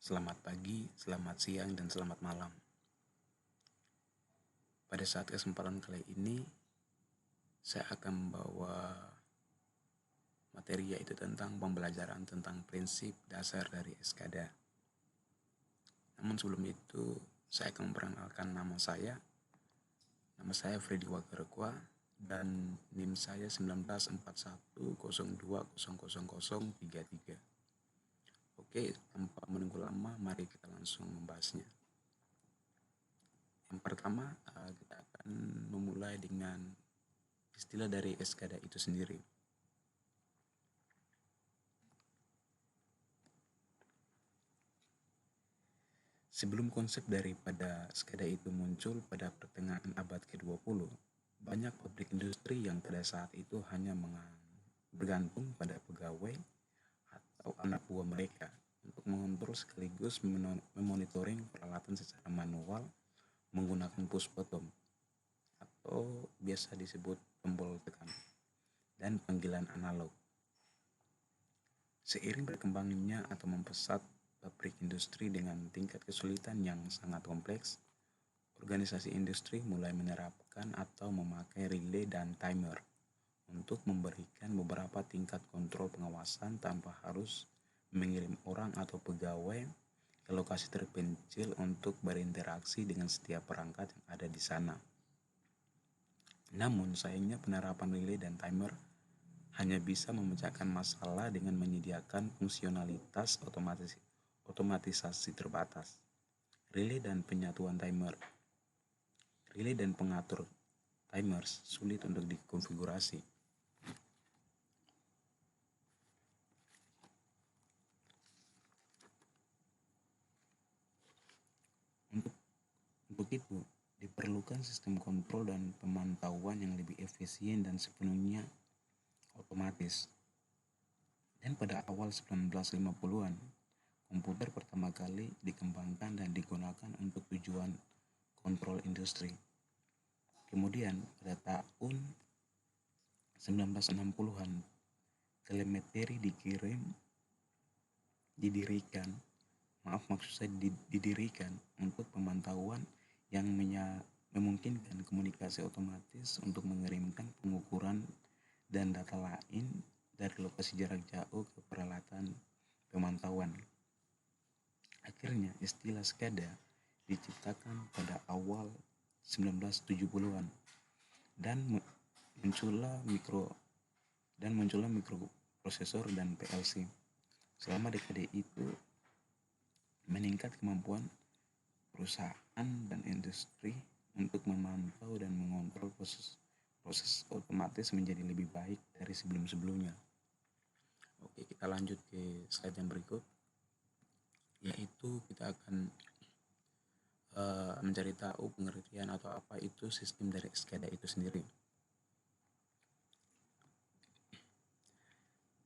Selamat pagi, selamat siang, dan selamat malam. Pada saat kesempatan kali ini, saya akan membawa materi yaitu tentang pembelajaran tentang prinsip dasar dari SKADA. Namun sebelum itu, saya akan memperkenalkan nama saya. Nama saya Freddy Wagarekwa dan NIM saya 194102000033. Oke, tanpa menunggu lama, mari kita langsung membahasnya. Yang pertama, kita akan memulai dengan istilah dari SKADA itu sendiri. Sebelum konsep daripada SKADA itu muncul pada pertengahan abad ke-20, banyak pabrik industri yang pada saat itu hanya bergantung pada pegawai atau anak buah mereka untuk mengontrol sekaligus memonitoring peralatan secara manual menggunakan push button atau biasa disebut tombol tekan dan panggilan analog. Seiring berkembangnya atau mempesat pabrik industri dengan tingkat kesulitan yang sangat kompleks, organisasi industri mulai menerapkan atau memakai relay dan timer untuk memberikan beberapa tingkat kontrol pengawasan tanpa harus mengirim orang atau pegawai ke lokasi terpencil untuk berinteraksi dengan setiap perangkat yang ada di sana. Namun sayangnya penerapan relay dan timer hanya bisa memecahkan masalah dengan menyediakan fungsionalitas otomatisasi terbatas. Relay dan penyatuan timer. Relay dan pengatur timers sulit untuk dikonfigurasi. Untuk itu, diperlukan sistem kontrol dan pemantauan yang lebih efisien dan sepenuhnya otomatis. Dan pada awal 1950-an, komputer pertama kali dikembangkan dan digunakan untuk tujuan kontrol industri. Kemudian pada tahun 1960-an, telemetri didirikan untuk pemantauan yang memungkinkan komunikasi otomatis untuk mengirimkan pengukuran dan data lain dari lokasi jarak jauh ke peralatan pemantauan. Akhirnya istilah SCADA diciptakan pada awal 1970-an dan muncullah mikroprosesor dan PLC. Selama dekade itu meningkat kemampuan perusahaan dan industri untuk memantau dan mengontrol proses otomatis menjadi lebih baik dari sebelum-sebelumnya. Oke, kita lanjut ke slide yang berikut, yaitu kita akan mencari tahu pengertian atau apa itu sistem dari SCADA itu sendiri.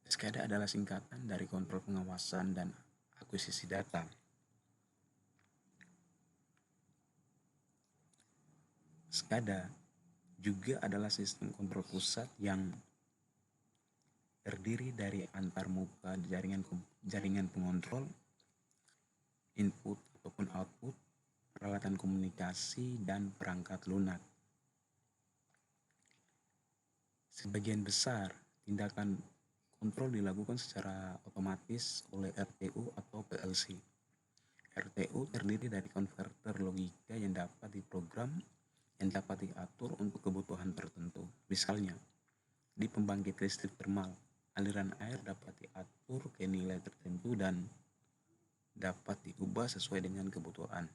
SCADA adalah singkatan dari kontrol pengawasan dan akuisisi data. SCADA juga adalah sistem kontrol pusat yang terdiri dari antarmuka jaringan pengontrol, input ataupun output, peralatan komunikasi, dan perangkat lunak. Sebagian besar tindakan kontrol dilakukan secara otomatis oleh RTU atau PLC. RTU terdiri dari konverter logika yang dapat diprogram, yang dapat diatur untuk kebutuhan tertentu. Misalnya, di pembangkit listrik termal, aliran air dapat diatur ke nilai tertentu dan dapat diubah sesuai dengan kebutuhan.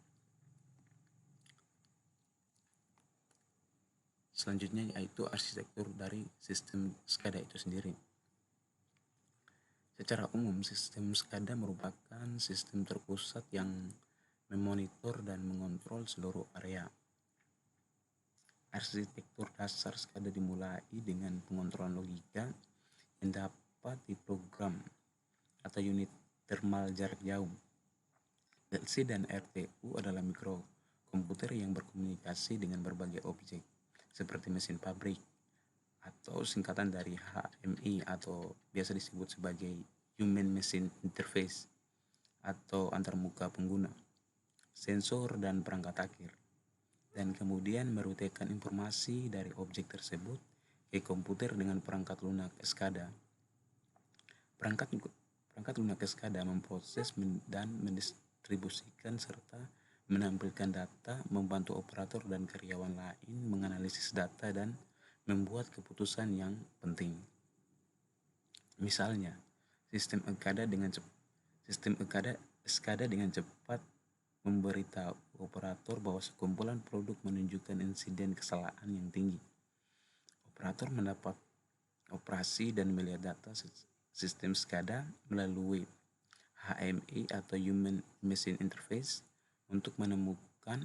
Selanjutnya yaitu arsitektur dari sistem SCADA itu sendiri. Secara umum, sistem SCADA merupakan sistem terpusat yang memonitor dan mengontrol seluruh area. Arsitektur dasar SCADA dimulai dengan pengontrolan logika yang dapat diprogram atau unit termal jarak jauh. PLC dan RTU adalah mikrokomputer yang berkomunikasi dengan berbagai objek seperti mesin pabrik atau singkatan dari HMI atau biasa disebut sebagai Human Machine Interface atau antarmuka pengguna, sensor dan perangkat akhir, dan kemudian merutenya informasi dari objek tersebut ke komputer dengan perangkat lunak SCADA. Perangkat lunak SCADA memproses dan mendistribusikan serta menampilkan data, membantu operator dan karyawan lain menganalisis data dan membuat keputusan yang penting. Misalnya, sistem SCADA dengan cepat memberitahu operator bahwa sekumpulan produk menunjukkan insiden kesalahan yang tinggi. Operator mendapat operasi dan melihat data sistem SCADA melalui HMI atau Human Machine Interface untuk menemukan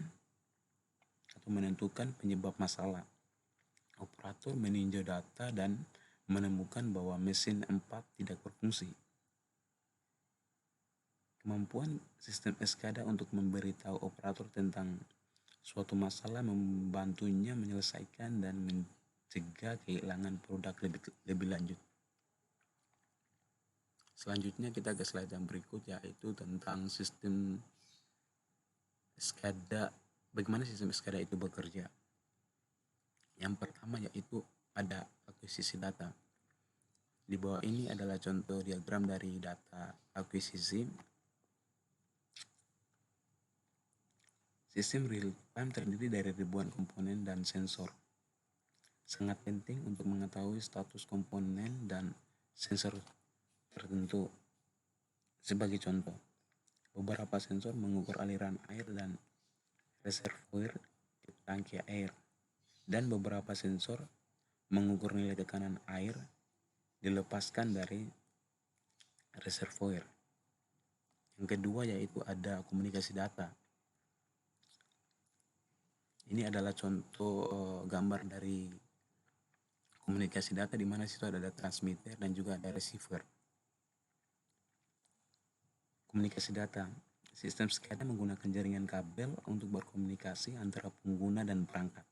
atau menentukan penyebab masalah. Operator meninjau data dan menemukan bahwa mesin 4 tidak berfungsi. Kemampuan sistem SCADA untuk memberitahu operator tentang suatu masalah membantunya menyelesaikan dan mencegah kehilangan produk lebih lanjut. Selanjutnya kita ke slide yang berikut, yaitu tentang sistem SCADA, bagaimana sistem SCADA itu bekerja. Yang pertama yaitu ada akuisisi data. Di bawah ini adalah contoh diagram dari data akuisisi. Sistem real time terdiri dari ribuan komponen dan sensor. Sangat penting untuk mengetahui status komponen dan sensor tertentu. Sebagai contoh, beberapa sensor mengukur aliran air dan reservoir di tangki air, dan beberapa sensor mengukur nilai tekanan air dilepaskan dari reservoir. Yang kedua yaitu ada komunikasi data. Ini adalah contoh gambar dari komunikasi data, di mana situ ada transmitter dan juga ada receiver. Komunikasi data. Sistem SCADA menggunakan jaringan kabel untuk berkomunikasi antara pengguna dan perangkat.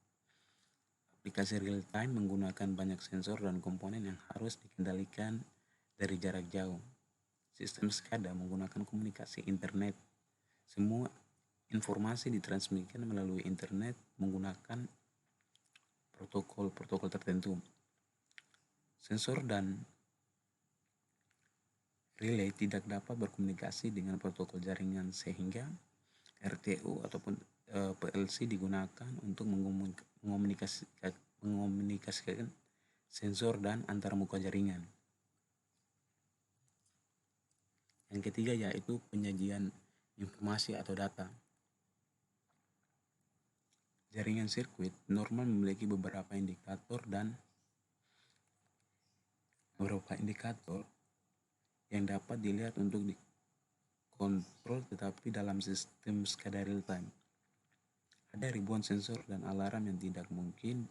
Aplikasi real time menggunakan banyak sensor dan komponen yang harus dikendalikan dari jarak jauh. Sistem SCADA menggunakan komunikasi internet. Semua informasi ditransmisikan melalui internet menggunakan protokol tertentu. Sensor dan relay tidak dapat berkomunikasi dengan protokol jaringan, sehingga RTU ataupun PLC digunakan untuk mengomunikasikan sensor dan antarmuka jaringan. Yang ketiga yaitu penyajian informasi atau data. Jaringan sirkuit normal memiliki beberapa indikator yang dapat dilihat untuk dikontrol, tetapi dalam sistem SCADA real time ada ribuan sensor dan alarm yang tidak mungkin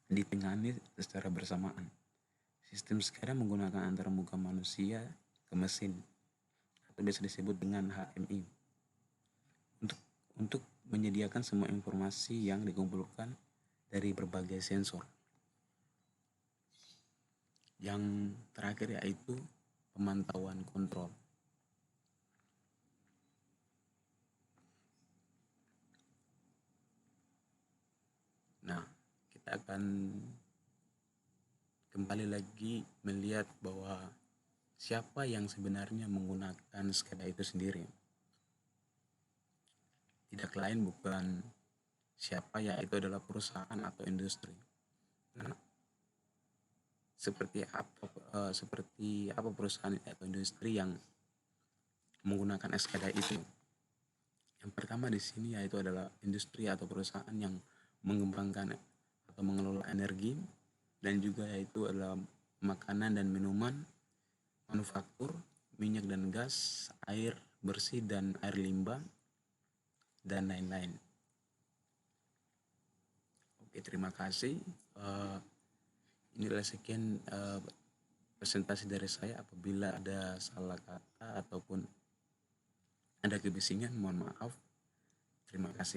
ditangani secara bersamaan. Sistem SCADA menggunakan antarmuka manusia ke mesin atau biasa disebut dengan HMI untuk menyediakan semua informasi yang dikumpulkan dari berbagai sensor. Yang terakhir yaitu pemantauan kontrol. Nah, kita akan kembali lagi melihat bahwa siapa yang sebenarnya menggunakan SCADA itu sendiri. Tidak lain bukan siapa, yaitu adalah perusahaan atau industri. Nah, seperti apa perusahaan atau industri yang menggunakan SCADA itu? Yang pertama di sini yaitu adalah industri atau perusahaan yang mengembangkan atau mengelola energi, dan juga yaitu adalah makanan dan minuman, manufaktur, minyak dan gas, air bersih dan air limbah, dan lain-lain. Oke, terima kasih. Inilah sekian presentasi dari saya. Apabila ada salah kata ataupun ada kebisingan, mohon maaf. Terima kasih.